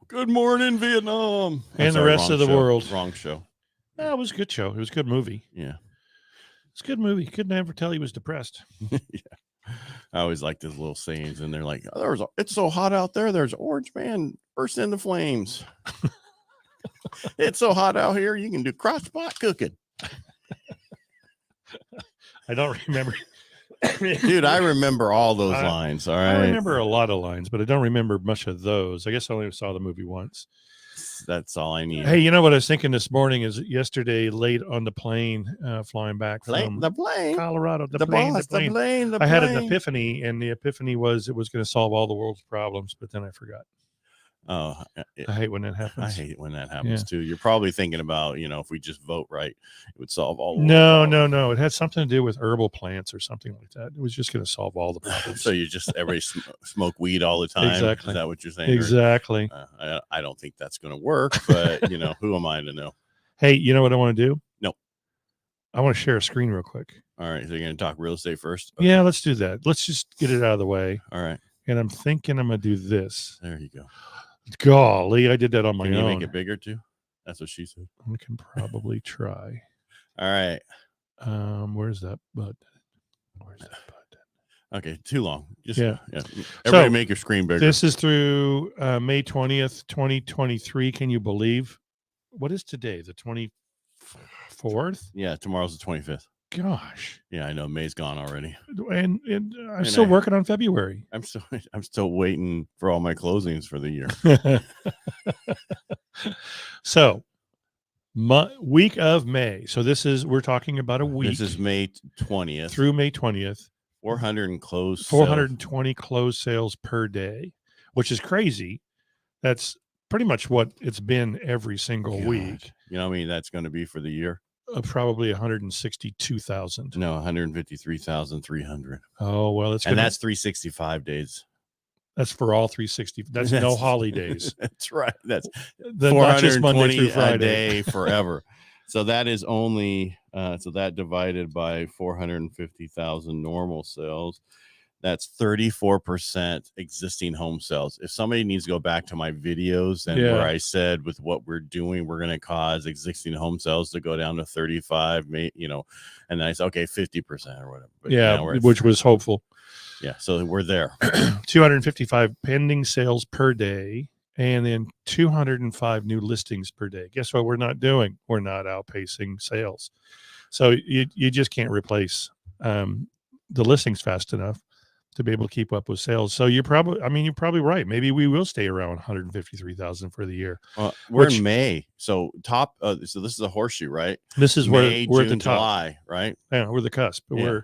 Good morning, Vietnam. And the rest of the world. Wrong show. No, it was a good show. It was a good movie. Yeah. It's a good movie. Couldn't ever tell he was depressed. Yeah. I always like those little sayings, and they're like, it's so hot out there. There's Orange Man burst into flames. It's so hot out here. You can do crock-pot cooking. I don't remember. Dude, I remember all those lines. All right. I remember a lot of lines, but I don't remember much of those. I guess I only saw the movie once. That's all I need. Hey, you know what I was thinking this morning is yesterday late on the plane flying back from Colorado. The plane. I had an epiphany, and the epiphany was it was going to solve all the world's problems, but then I forgot. Oh, I hate when that happens. I hate when that happens too. You're probably thinking about, if we just vote right, it would solve all. No. It had something to do with herbal plants or something like that. It was just going to solve all the problems. So you just everybody smoke weed all the time. Exactly. Is that what you're saying? Exactly. I don't think that's going to work, but who am I to know? Hey, you know what I want to do? No. I want to share a screen real quick. All right. So you're going to talk real estate first? Okay. Yeah, let's do that. Let's just get it out of the way. All right. And I'm thinking I'm going to do this. There you go. Golly, I did that on my own. Can you make it bigger too? That's what she said. I can probably try. All right. Where's that button? Okay, too long. Yeah. Everybody make your screen bigger. This is through May 20th, 2023. Can you believe? What is today? The 24th? Yeah, tomorrow's the 25th. Gosh. Yeah, I know. May's gone already. And I'm still working on February. I'm still waiting for all my closings for the year. So, week of May. So we're talking about a week. This is May 20th. Through May 20th. 420 closed sales per day, which is crazy. That's pretty much what it's been every single week. You know what I mean? That's going to be for the year? Probably 162,000. No, 153,300. Oh, well, that's 365 days. That's for all 360. That's no holidays. That's right. That's not just Monday through Friday. A day forever. So that is only so that divided by 450,000 normal sales. That's 34% existing home sales. If somebody needs to go back to my videos and where I said with what we're doing, we're going to cause existing home sales to go down to 35, and then I said, okay, 50% or whatever. But which was hopeful. Yeah. So we're there. 255 pending sales per day, and then 205 new listings per day. Guess what we're not doing? We're not outpacing sales. So you just can't replace the listings fast enough to be able to keep up with sales. So you're probably right. Maybe we will stay around 153,000 for the year. We're in May. So so this is a horseshoe, right? This is May, we're June, at the top. July, right? Yeah, we're the cusp. But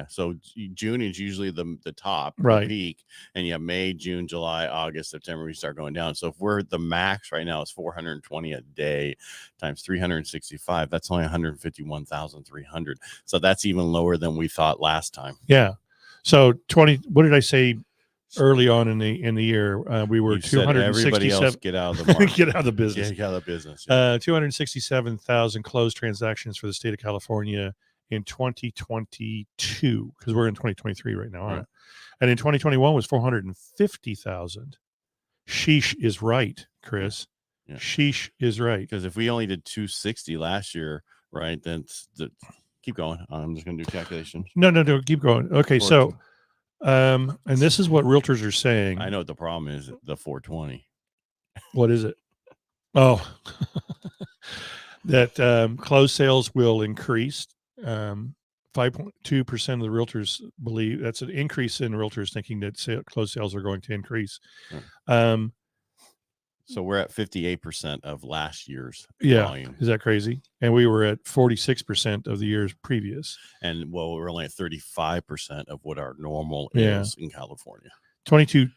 so June is usually the top, right? The peak, and you have May, June, July, August, September. We start going down. So if we're the max right now is 420 a day times 365. That's only 151,300. So that's even lower than we thought last time. Yeah. So what did I say early on in the year? We were 267. Everybody else get out of the market. Get out of the business. Get out of the business. 267,000 closed transactions for the state of California in 2022, because we're in 2023 right now. Right. And in 2021 was 450,000. Sheesh is right, Chris. Yeah. Sheesh is right. Because if we only did 260 last year, right, then keep going. I'm just going to do calculations. No, keep going. Okay, so, and this is what realtors are saying. I know what the problem is, the 420. What is it? Oh, that closed sales will increase. 5.2% of the realtors believe that's an increase in realtors thinking that closed sales are going to increase. So we're at 58% of last year's volume. Is that crazy? And we were at 46% of the years previous. And we're only at 35% of what our normal is in California. 22.7%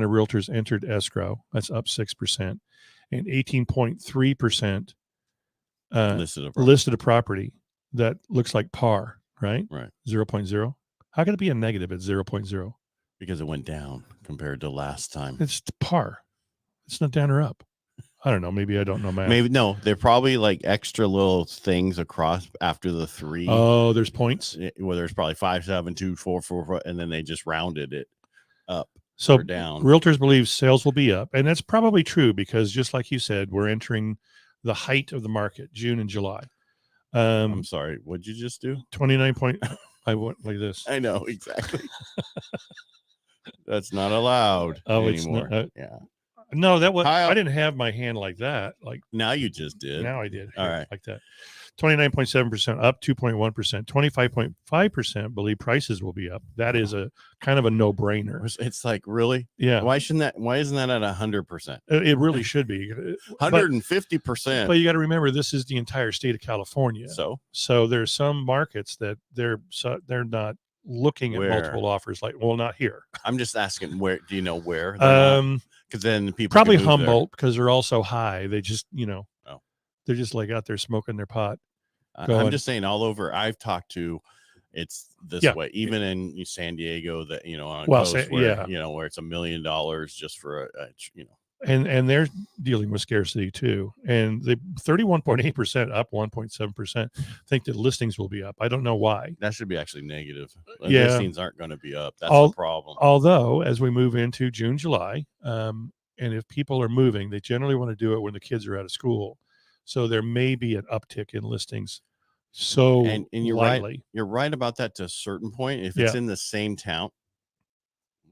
of realtors entered escrow. That's up 6%. And 18.3% listed a property that looks like par, right? Right. 0.0. How can it be a negative at 0.0? Because it went down compared to last time. It's par. It's not down or up. I don't know. Maybe I don't know math. Maybe no. They're probably like extra little things across after the 3. Oh, there's points. Well, there's probably 5, 7, 2, 4, 4, 4, and then they just rounded it up. So or down. realtors believe sales will be up, and that's probably true because just like you said, we're entering the height of the market, June and July. I'm sorry. What'd you just do? 29 point. I went like this. I know exactly. That's not allowed anymore. It's not. Yeah. No, that was. Hi, I didn't have my hand like that. Like now you just did. now I did. All Here, right. like that. 29.7% up, 2.1%. 25.5% believe prices will be up. That is a kind of a no-brainer. It's like, really? Yeah. Why isn't that at 100%? It really should be 150%. But you got to remember, this is the entire state of California. So there's some markets that they're not looking at multiple offers. Like, well, not here. I'm just asking, where do you know where? Because then people probably Humboldt because they're all so high. They just they're just like out there smoking their pot. I'm just saying, all over. I've talked to. It's this way, even in San Diego, that on a coast where where it's $1 million just for and they're dealing with scarcity too. And the 31.8% up, 1.7% think that listings will be up. I don't know why. That should be actually negative. Listings aren't going to be up. That's the problem. Although as we move into June, July, and if people are moving, they generally want to do it when the kids are out of school. So there may be an uptick in listings. So and you're right. You're right about that to a certain point. If it's in the same town.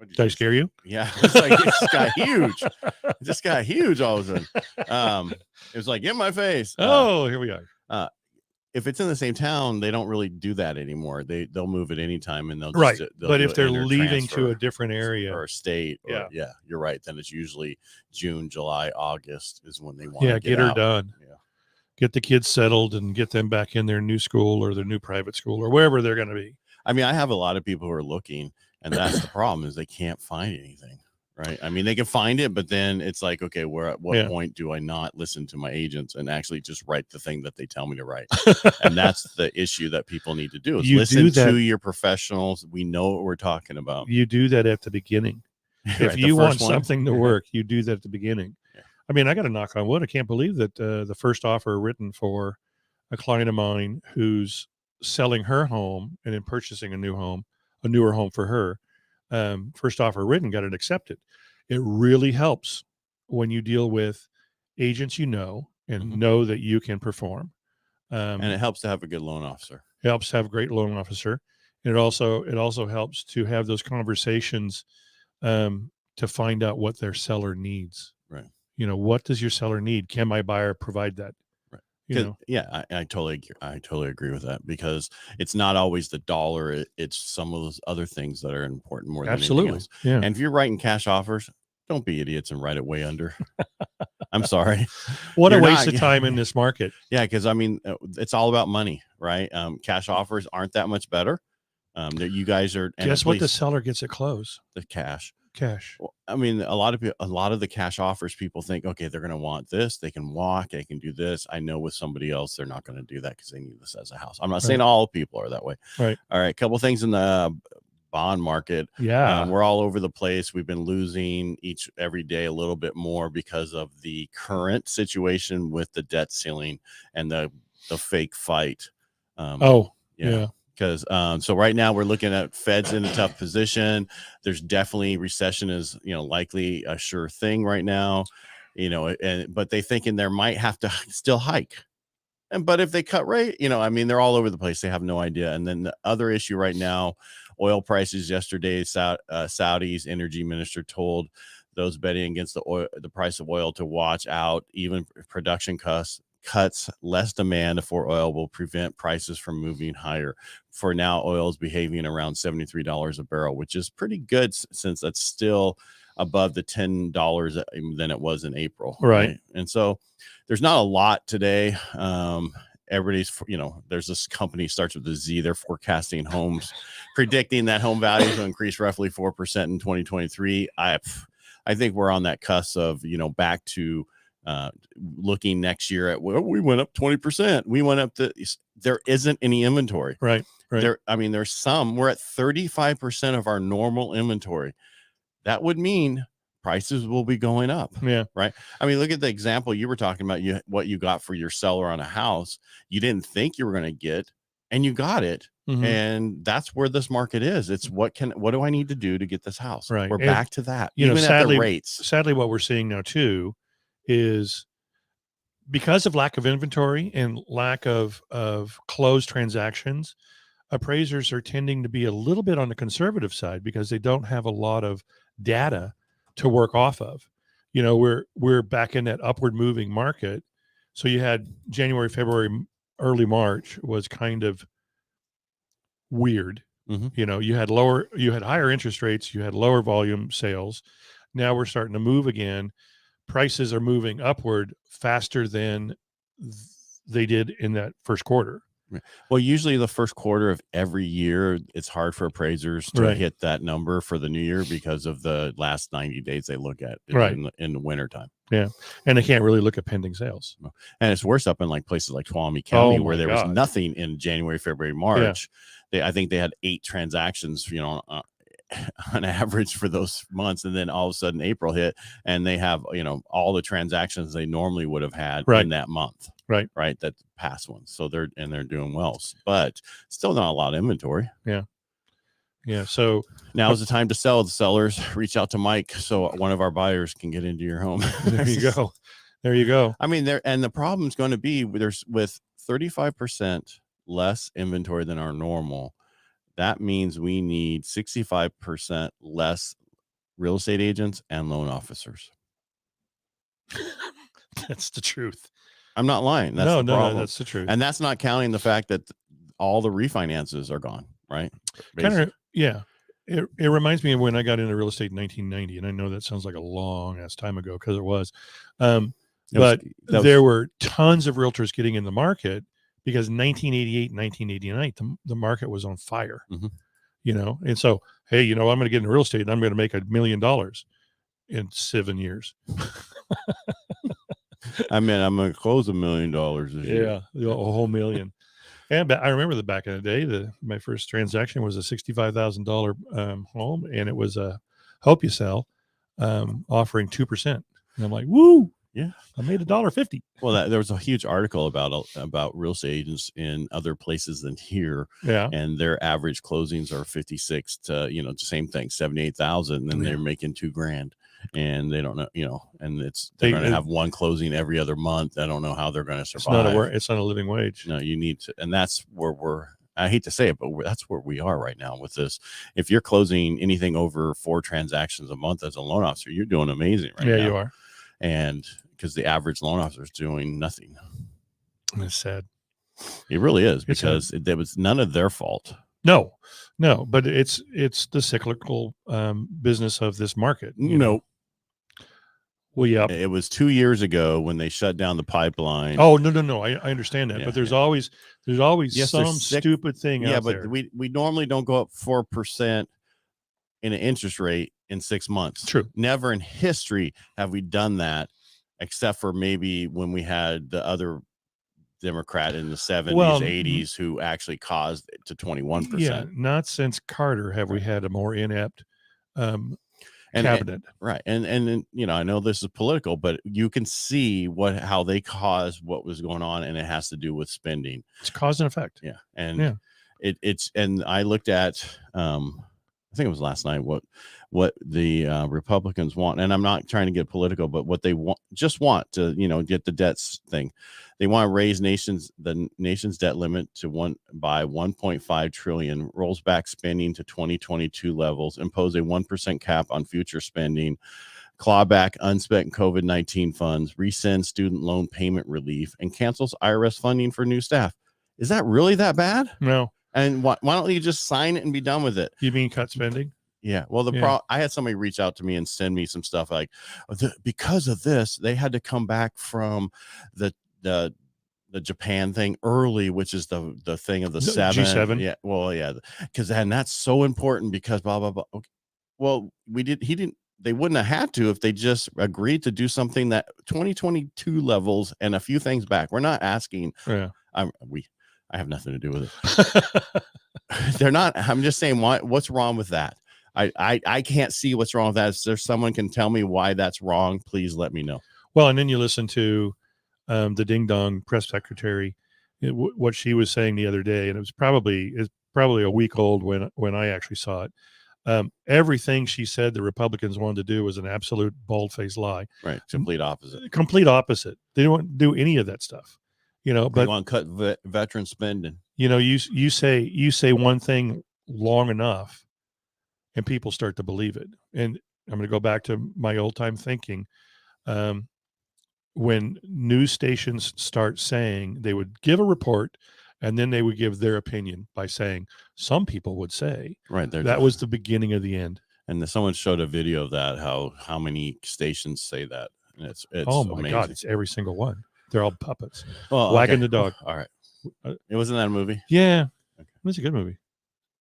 Did I scare you? Yeah. It's like, it just got huge. It just got huge all of a sudden. It was like, in my face. Here we are. If it's in the same town, they don't really do that anymore. They'll move at any time, and they'll but if they're leaving to a different area or a state, you're right. Then it's usually June, July, August is when they want to get her out. done. Yeah. Get the kids settled and get them back in their new school or their new private school or wherever they're going to be. I mean, I have a lot of people who are looking, and that's the problem is they can't find anything, right? I mean, they can find it, but then it's like, okay, at what point do I not listen to my agents and actually just write the thing that they tell me to write? And that's the issue that people need to do is listen to your professionals. We know what we're talking about. You do that at the beginning. If you want something to work, you do that at the beginning. Yeah. I mean, I got to knock on wood. I can't believe that the first offer written for a client of mine who's selling her home and then purchasing a newer home for her, first offer written, got it accepted. It really helps when you deal with agents and know that you can perform. And it helps to have a good loan officer. It helps to have a great loan officer. And it also helps to have those conversations to find out what their seller needs. Right. What does your seller need? Can my buyer provide that? Yeah, I totally agree with that because it's not always the dollar. It's some of those other things that are important more than anything else. Yeah. And if you're writing cash offers, don't be idiots and write it way under. I'm sorry. What a waste of time in this market. Yeah, because I mean, it's all about money, right? Cash offers aren't that much better. That you guys are. Guess what the seller gets at close? The cash. Well, I mean, a lot of the cash offers, people think, okay, they're going to want this. They can walk. They can do this. I know with somebody else, they're not going to do that because they need this as a house. I'm not saying all people are that way. Right. All right. Couple things in the bond market. Yeah. We're all over the place. We've been losing every day a little bit more because of the current situation with the debt ceiling and the fake fight. Yeah. Because so right now we're looking at Fed's in a tough position. There's definitely recession is likely a sure thing right now, but they thinking there might have to still hike. But if they cut rate, I mean, they're all over the place. They have no idea. And then the other issue right now, oil prices yesterday, Saudi's energy minister told those betting against the price of oil to watch out. Even production cuts, less demand for oil will prevent prices from moving higher. For now, oil is behaving around $73 a barrel, which is pretty good since that's still above the $10 than it was in April. Right. And so there's not a lot today. Everybody's, there's this company starts with a Z. They're forecasting homes, predicting that home values will increase roughly 4% in 2023. I think we're on that cusp of, back to looking next year at, well, we went up 20%. We went up there isn't any inventory. Right. There. I mean, we're at 35% of our normal inventory. That would mean prices will be going up. Yeah. Right. I mean, look at the example you were talking about, what you got for your seller on a house. You didn't think you were going to get, and you got it. Mhm. And that's where this market is. It's what do I need to do to get this house? Right. We're And, back to that. you know, Even at the rates. sadly, what we're seeing now too is because of lack of inventory and lack of closed transactions, appraisers are tending to be a little bit on the conservative side because they don't have a lot of data to work off of. You know, we're back in that upward moving market. So you had January, February, early March was kind of weird. Mhm. You know, you had higher interest rates, you had lower volume sales. Now we're starting to move again. Prices are moving upward faster than they did in that first quarter. Well, usually the first quarter of every year, it's hard for appraisers to Right. hit that number for the new year because of the last 90 days they look at Right. in the wintertime. Yeah. And they can't really look at pending sales. And it's worse up in like places like Tuolumne County where there was God. nothing in January, February, March. I think they had 8 transactions, you know, on average for those months, and then all of a sudden April hit and they have, you know, all the transactions they normally would have had in that month, right, that past one. So they're doing well, but still not a lot of inventory. So now is the time to sell. The sellers, reach out to Mike so one of our buyers can get into your home. There you go. I mean, the problem is going to be with 35% less inventory than our normal. That means we need 65% less real estate agents and loan officers. That's the truth. I'm not lying. That's the problem. No, that's the truth. And that's not counting the fact that all the refinances are gone, right? It reminds me of when I got into real estate in 1990, and I know that sounds like a long ass time ago because it was. But there were tons of realtors getting in the market because 1988, 1989, the market was on fire. Mm-hmm. You know, and so, hey, you know, I'm going to get into real estate and I'm going to make $1 million in 7 years. I mean, I'm going to close $1 million this year. Yeah, a whole million. And I remember back in the day, my first transaction was a $65,000 home, and it was a Hope You Sell offering 2%. And I'm like, woo! Yeah, I made $1.50. Well, there was a huge article about real estate agents in other places than here. Yeah, and their average closings are 56 to, you know, the same thing, 78,000, and they're making $2,000, and they don't know, you know, and they're going to have one closing every other month. I don't know how they're going to survive. It's not a living wage. No, you need to, and that's where I hate to say it, but that's where we are right now with this. If you're closing anything over 4 transactions a month as a loan officer, you're doing amazing right now. Yeah, you are. And because the average loan officer is doing nothing. It's sad. It really is, because it was none of their fault. No, but it's the cyclical business of this market. No. Well, yeah. It was 2 years ago when they shut down the pipeline. Oh, no. I understand that. But there's always some stupid thing out there. Yeah, but we normally don't go up 4% in an interest rate in 6 months. True. Never in history have we done that, except for maybe when we had the other Democrat in the 70s, 80s, who actually caused it to 21%. Yeah, not since Carter have we had a more inept cabinet. Right. And you know, I know this is political, but you can see how they caused what was going on, and it has to do with spending. It's cause and effect. Yeah. And it's and I looked at I think it was last night what the Republicans want, and I'm not trying to get political, but what they want to, you know, get the debts thing. They want to raise the nation's debt limit by 1.5 trillion, rolls back spending to 2022 levels, impose a 1% cap on future spending, claw back unspent COVID-19 funds, rescind student loan payment relief, and cancels IRS funding for new staff. Is that really that bad? No. And why don't you just sign it and be done with it? You mean cut spending? Yeah. Well, I had somebody reach out to me and send me some stuff like, because of this, they had to come back from the Japan thing early, which is the thing of the G7. Yeah. Well, yeah, because that's so important because blah blah blah. Okay. Well, they wouldn't have had to if they just agreed to do something that 2022 levels and a few things back. We're not asking. Yeah. I have nothing to do with it. They're not. I'm just saying, what's wrong with that? I can't see what's wrong with that. If there's someone can tell me why that's wrong, please let me know. Well, and then you listen to the ding dong press secretary what she was saying the other day, and it's probably a week old when I actually saw it. Everything she said the Republicans wanted to do was an absolute bald-faced lie. Right. Complete opposite. Complete opposite. They don't do any of that stuff. But they want to cut veteran spending. You say one thing long enough, and people start to believe it. And I'm going to go back to my old time thinking. When news stations start saying, they would give a report and then they would give their opinion by saying, some people would say, right, that was the beginning of the end. And someone showed a video of that, how many stations say that. And it's oh my amazing. God, it's every single one. They're all puppets. Well, wagging the dog. All right. It wasn't that a movie? Yeah. Okay. It was a good movie.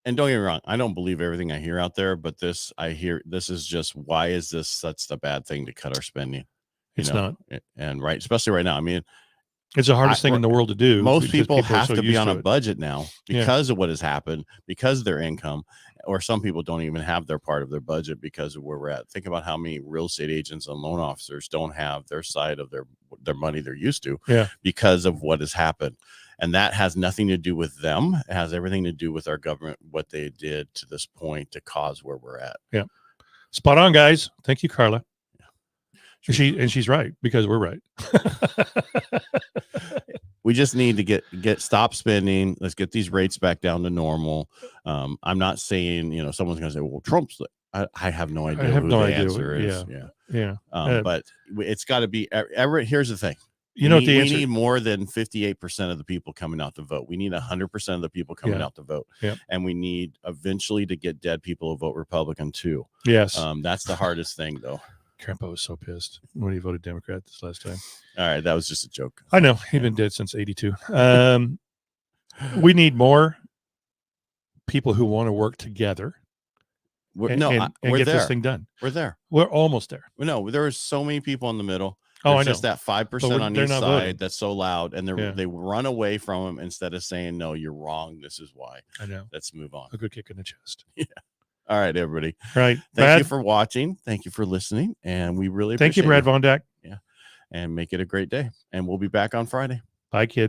And don't get me wrong, I don't believe everything I hear out there, but this is just, why is this such a bad thing to cut our spending? It's not. And especially right now. I mean, it's the hardest thing in the world to do. Most people have to be on a budget now because of what has happened, because of their income, or some people don't even have their part of their budget because of where we're at. Think about how many real estate agents and loan officers don't have their side of their money they're used to because of what has happened. And that has nothing to do with them. It has everything to do with our government, what they did to this point to cause where we're at. Yeah. Spot on, guys. Thank you, Carla. She's right, because we're right. We just need to stop spending. Let's get these rates back down to normal. I'm not saying, someone's going to say, well, Trump's, I have no idea. I have no idea. Answer is. Yeah. But it's got to be, here's the thing. We need more than 58% of the people coming out to vote. We need 100% of the people coming out to vote. Yeah. And we need eventually to get dead people to vote Republican too. Yes. That's the hardest thing though. Grandpa was so pissed when he voted Democrat this last time. All right. That was just a joke. I know. He'd been dead since 82. We need more people who want to work together. We're get there. This thing done. We're there. We're almost there. No, there are so many people in the middle. I know. Just that 5% on each side voting. that's so loud, and they run away from them instead of saying, no, you're wrong. This is why. I know. Let's move on. A good kick in the chest. Yeah. All right, everybody. Right. Thank you for watching. Thank you for listening. And we really appreciate Thank you, Brad Vondak. Yeah. And make it a great day. And we'll be back on Friday. Bye, kid.